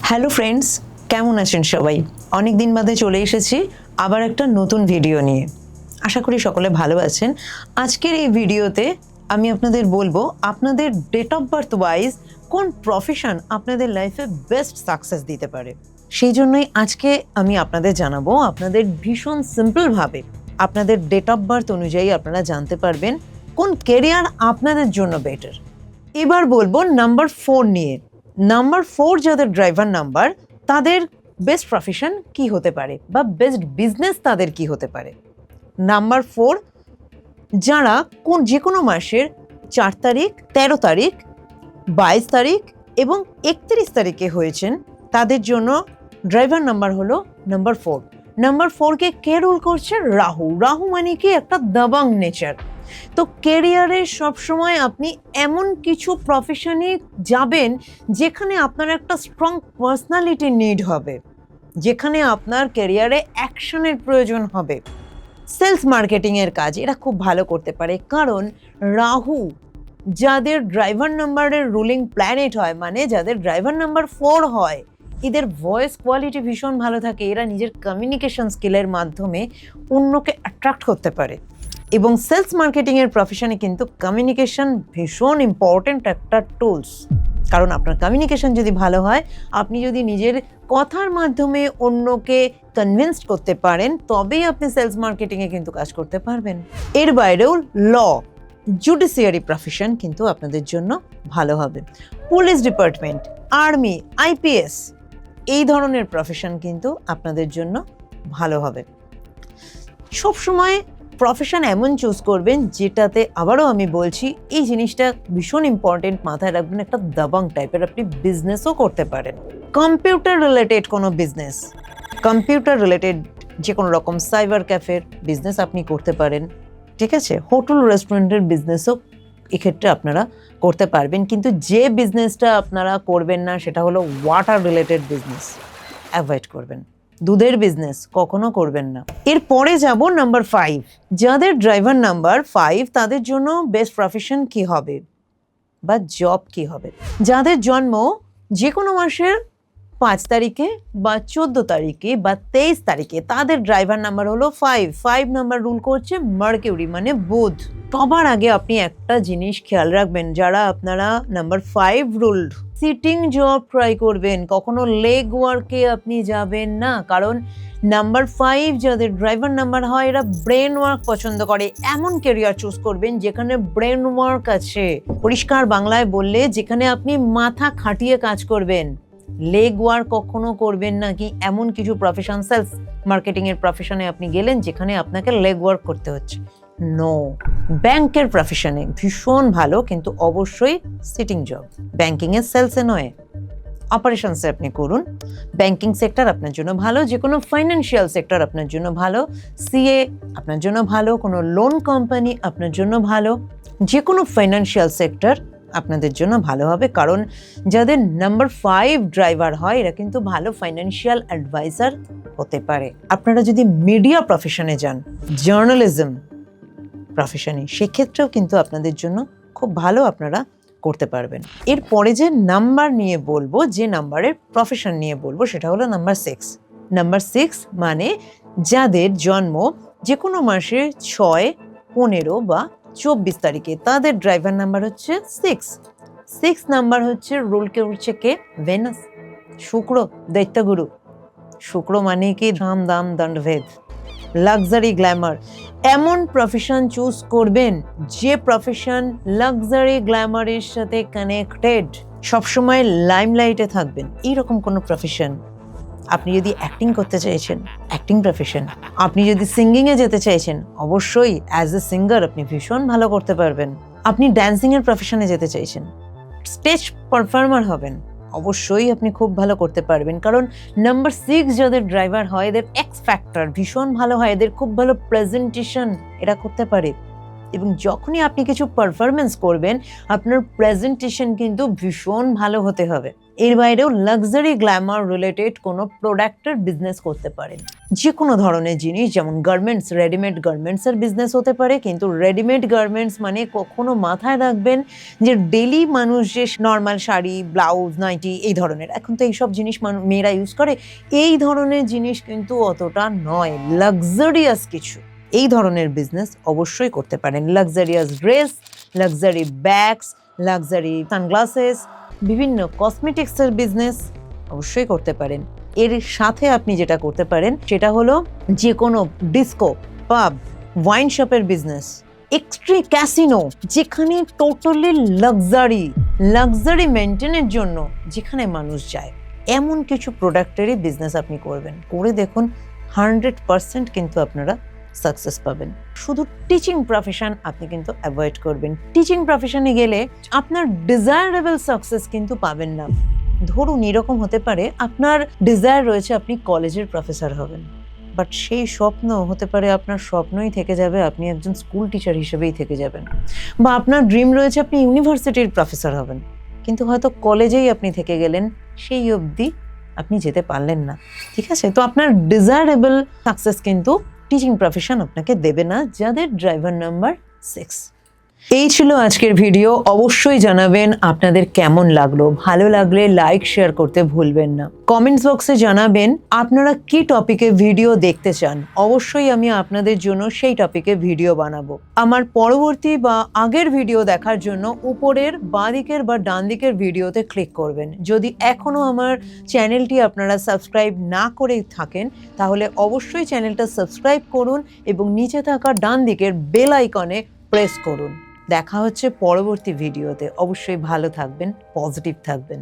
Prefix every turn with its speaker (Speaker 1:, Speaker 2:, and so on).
Speaker 1: Hello friends, কেমন আছেন সবাই? অনেক দিন বাদে চলে এসেছি আবার একটা নতুন ভিডিও নিয়ে। আশা করি সকলে ভালো আছেন। আজকের এই ভিডিওতে আমি আপনাদের বলবো আপনাদের ডেট অফ বার্থ ওয়াইজ কোন প্রফেশন আপনাদের লাইফে বেস্ট সাকসেস দিতে পারে। সেই জন্যই আজকে আমি আপনাদের জানাবো, আপনাদের ভীষণ সিম্পলভাবে আপনাদের ডেট অফ বার্থ অনুযায়ী আপনারা জানতে পারবেন কোন কেরিয়ার আপনাদের জন্য বেটার। এবার বলবো নাম্বার 4 নিয়ে। নাম্বার 4 যাদের ড্রাইভার নাম্বার, তাদের বেস্ট প্রফেশন কি হতে পারে বা বেস্ট বিজনেস তাদের কি হতে পারে। নাম্বার 4 যারা যে কোনো মাসের 4 তারিখ, 13 তারিখ, 22 তারিখ এবং 31 তারিখে হয়েছেন, তাদের জন্য ড্রাইভার নাম্বার হলো নাম্বার 4। নাম্বার 4কে কে রুল করছে? রাহু। রাহু মানে কি একটা দাবাং নেচার। তো কেরিয়ারে সবসময় আপনি এমন কিছু প্রফেশনে যাবেন যেখানে আপনার একটা স্ট্রং পার্সোনালিটি নিড হবে, যেখানে আপনার কেরিয়ারে অ্যাকশনের প্রয়োজন হবে। সেলস মার্কেটিংয়ের কাজ এরা খুব ভালো করতে পারে, কারণ রাহু যাদের ড্রাইভার নাম্বারের রুলিং প্ল্যানেট হয়, মানে যাদের ড্রাইভার নাম্বার 4 হয়, এদের ভয়েস কোয়ালিটি ভীষণ ভালো থাকে। এরা নিজের কমিউনিকেশন স্কিলের মাধ্যমে অন্যকে অ্যাট্রাক্ট করতে পারে। এবং সেলস মার্কেটিংয়ের প্রফেশনে কিন্তু কমিউনিকেশন ভীষণ ইম্পর্টেন্ট একটা টুলস, কারণ আপনার কমিউনিকেশন যদি ভালো হয়, আপনি যদি নিজের কথার মাধ্যমে অন্যকে কনভিন্স করতে পারেন, তবেই আপনি সেলস মার্কেটিংয়ে কিন্তু কাজ করতে পারবেন। এর বাইরেও ল, জুডিশিয়ারি প্রফেশন কিন্তু আপনাদের জন্য ভালো হবে। পুলিশ ডিপার্টমেন্ট, আর্মি, আইপিএস এই ধরনের প্রফেশন কিন্তু আপনাদের জন্য ভালো হবে। সবসময় প্রফেশন এমন চুজ করবেন যেটাতে, আবারও আমি বলছি, এই জিনিসটা ভীষণ ইম্পর্টেন্ট, মাথায় রাখবেন, একটা দাবাং টাইপের আপনি বিজনেসও করতে পারেন। কম্পিউটার রিলেটেড কোনো বিজনেস, কম্পিউটার রিলেটেড যে কোনো রকম সাইবার ক্যাফের বিজনেস আপনি করতে পারেন, ঠিক আছে? হোটেল রেস্টুরেন্টের বিজনেসও এক্ষেত্রে আপনারা করতে পারবেন। কিন্তু যে বিজনেসটা আপনারা করবেন না সেটা হলো ওয়াটার রিলেটেড বিজনেস, অ্যাভয়েড করবেন। দুধের বিজনেস কখনো করবেন না। এরপরে যাব নাম্বার 5। যাদের ড্রাইভার নাম্বার 5, তাদের জন্য বেস্ট প্রফেশন কি হবে বা জব কি হবে। যাদের জন্ম যে কোনো মাসের 5 তারিখে বা 14 তারিখে বা 23 তারিখে, তাদের ড্রাইভার নাম্বার হলো 5। 5 নাম্বার রুল করছে মার্কিউরি, মানে বুধ। সবার আগে আপনি একটা জিনিস খেয়াল রাখবেন, যারা আপনারা number 5 ruled, sitting job try করবেন, কখনো লেগ ওয়ার্কে আপনি যাবেন না। কারণ নাম্বার 5 যাদের ড্রাইভার নাম্বার হয়, এরা ব্রেন ওয়ার্ক পছন্দ করে। এমন কেরিয়ার চুজ করবেন যেখানে ব্রেন ওয়ার্ক আছে। পরিষ্কার বাংলায় বললে, যেখানে আপনি মাথা খাটিয়ে কাজ করবেন। লেগ ওয়ার্ক কখনো করবেন না। কি এমন কিছু প্রফেশন, সেলস মার্কেটিং এর প্রফেশনে আপনি গেলেন যেখানে আপনাকে লেগ ওয়ার্ক করতে হচ্ছে? নো। ব্যাংকের প্রফেশনে ভীষণ ভালো, কিন্তু অবশ্যই সিটিং জব। ব্যাংকিং এর সেলসে নয়, অপারেশনসে আপনি করুন। ব্যাংকিং সেক্টর আপনার জন্য ভালো, যে কোনো ফাইন্যান্সিয়াল সেক্টর আপনার জন্য ভালো, সিএ আপনার জন্য ভালো, কোনো লোন কোম্পানি আপনার জন্য ভালো, যে কোনো ফাইন্যান্সিয়াল সেক্টর আপনাদের জন্য ভালো হবে। কারণ যাদের নাম্বার 5 ড্রাইভার হয়, এরা কিন্তু ভালো ফাইন্যান্সিয়াল অ্যাডভাইজার হতে পারে। আপনারা যদি মিডিয়া প্রফেশনে যান, জার্নালিজম প্রফেশনে, সেক্ষেত্রেও কিন্তু আপনাদের জন্য খুব ভালো, আপনারা করতে পারবেন। এরপরে যে নাম্বার নিয়ে বলবো, যে নাম্বারের প্রফেশন নিয়ে বলবো, সেটা হলো নাম্বার 6। নাম্বার 6 মানে যাদের জন্ম যে কোনো মাসের 6, 15 বা 24 তারিখে, তাদের ড্রাইভার নাম্বার হচ্ছে 6। 6 নাম্বার হচ্ছে রুল করছে কে? ভেনাস, শুক্র, দৈত্যগুরু। শুক্র মানে কি? ধাম দাম দণ্ডভেদ, লাক্সারি, গ্ল্যামার। এমন প্রফেশন চুজ করবেন যে প্রফেশন লাক্সারি গ্ল্যামারের সাথে কানেক্টেড, সবসময় লাইমলাইটে থাকবেন, এইরকম কোনো প্রফেশন। আপনি যদি অ্যাক্টিং করতে চাইছেন, অ্যাক্টিং প্রফেশন। আপনি যদি সিঙ্গিংয়ে যেতে চাইছেন, অবশ্যই অ্যাজ এ সিঙ্গার আপনি ভীষণ ভালো করতে পারবেন। আপনি ড্যান্সিংয়ের প্রফেশনে যেতে চাইছেন, স্টেজ পারফর্মার হবেন, অবশ্যই আপনি খুব ভালো করতে পারবেন। কারণ নাম্বার 6 যাদের ড্রাইভার হয়, এদের এক্স ফ্যাক্টর ভীষণ ভালো হয়, এদের খুব ভালো প্রেজেন্টেশন এরা করতে পারে। এবং যখনই আপনি কিছু পারফরমেন্স করবেন আপনার প্রেজেন্টেশন কিন্তু ভীষণ ভালো হতে হবে। এর বাইরেও লাক্সারি গ্ল্যামার রিলেটেড কোনো প্রোডাক্টের বিজনেস করতে পারেন। যে কোনো ধরনের জিনিস, যেমন গার্মেন্টস, রেডিমেড গার্মেন্টসের বিজনেস হতে পারে, কিন্তু রেডিমেড গার্মেন্টস মানে কখনো মাথায় রাখবেন যে ডেলি মানুষ যে নর্মাল শাড়ি, ব্লাউজ, নাইটি এই ধরনের, এখন তো এইসব জিনিস মেয়েরা ইউজ করে, এই ধরনের জিনিস কিন্তু অতটা নয়, লাক্সারিয়াস কিছু। এই ধরনের বিজনেস অবশ্যই করতে পারেন। Luxurious dress, luxury bags, luxury sunglasses, বিভিন্ন কসমেটিক্সের বিজনেস অবশ্যই করতে পারেন। এর সাথে আপনি যেটা করতে পারেন সেটা হলো যে কোনো ডিস্কো, পাব, ওয়াইন শপের বিজনেস, এক্সট্রি ক্যাসিনো, যেখানে টোটালি লাক্সারি মেনটেনের জন্য যেখানে মানুষ যায়, এমন কিছু প্রোডাক্টেরই বিজনেস আপনি করবেন। করে দেখুন 100% কিন্তু আপনারা সাকসেস পাবেন। শুধু টিচিং প্রফেশন আপনি কিন্তু অ্যাভয়েড করবেন। টিচিং প্রফেশনে গেলে আপনার ডিজায়ারেবল সাকসেস কিন্তু পাবেন না। ধরুন এরকম হতে পারে আপনার ডিজায়ার রয়েছে আপনি কলেজের প্রফেসর হবেন, বাট সেই স্বপ্ন হতে পারে আপনার স্বপ্নই থেকে যাবে, আপনি একজন স্কুল টিচার হিসেবেই থেকে যাবেন। বা আপনার ড্রিম রয়েছে আপনি ইউনিভার্সিটির প্রফেসর হবেন, কিন্তু হয়তো কলেজেই আপনি থেকে গেলেন, সেই অবধি আপনি যেতে পারলেন না। ঠিক আছে, তো আপনার ডিজায়ারেবল সাকসেস কিন্তু টিচিং প্রফেশন আপনাকে দেবে না, যাদের ড্রাইভার নাম্বার 6। এই ছিল আজকের ভিডিও। অবশ্যই জানাবেন আপনাদের কেমন লাগলো। ভালো লাগলে লাইক, শেয়ার করতে ভুলবেন না। কমেন্টস বক্সে জানাবেন আপনারা কি টপিকে ভিডিও দেখতে চান। অবশ্যই আমি আপনাদের জন্য সেই টপিকে ভিডিও বানাবো। আমার পরবর্তী বা আগের ভিডিও দেখার জন্য উপরের বাঁ দিকের বা ডান দিকের ভিডিওতে ক্লিক করবেন। যদি এখনো আমার চ্যানেলটি আপনারা সাবস্ক্রাইব না করে থাকেন তাহলে অবশ্যই চ্যানেলটা সাবস্ক্রাইব করুন এবং নিচে থাকা ডান দিকের বেল আইকনে প্রেস করুন। দেখা হচ্ছে পরবর্তী ভিডিওতে। অবশ্যই ভালো থাকবেন, পজিটিভ থাকবেন।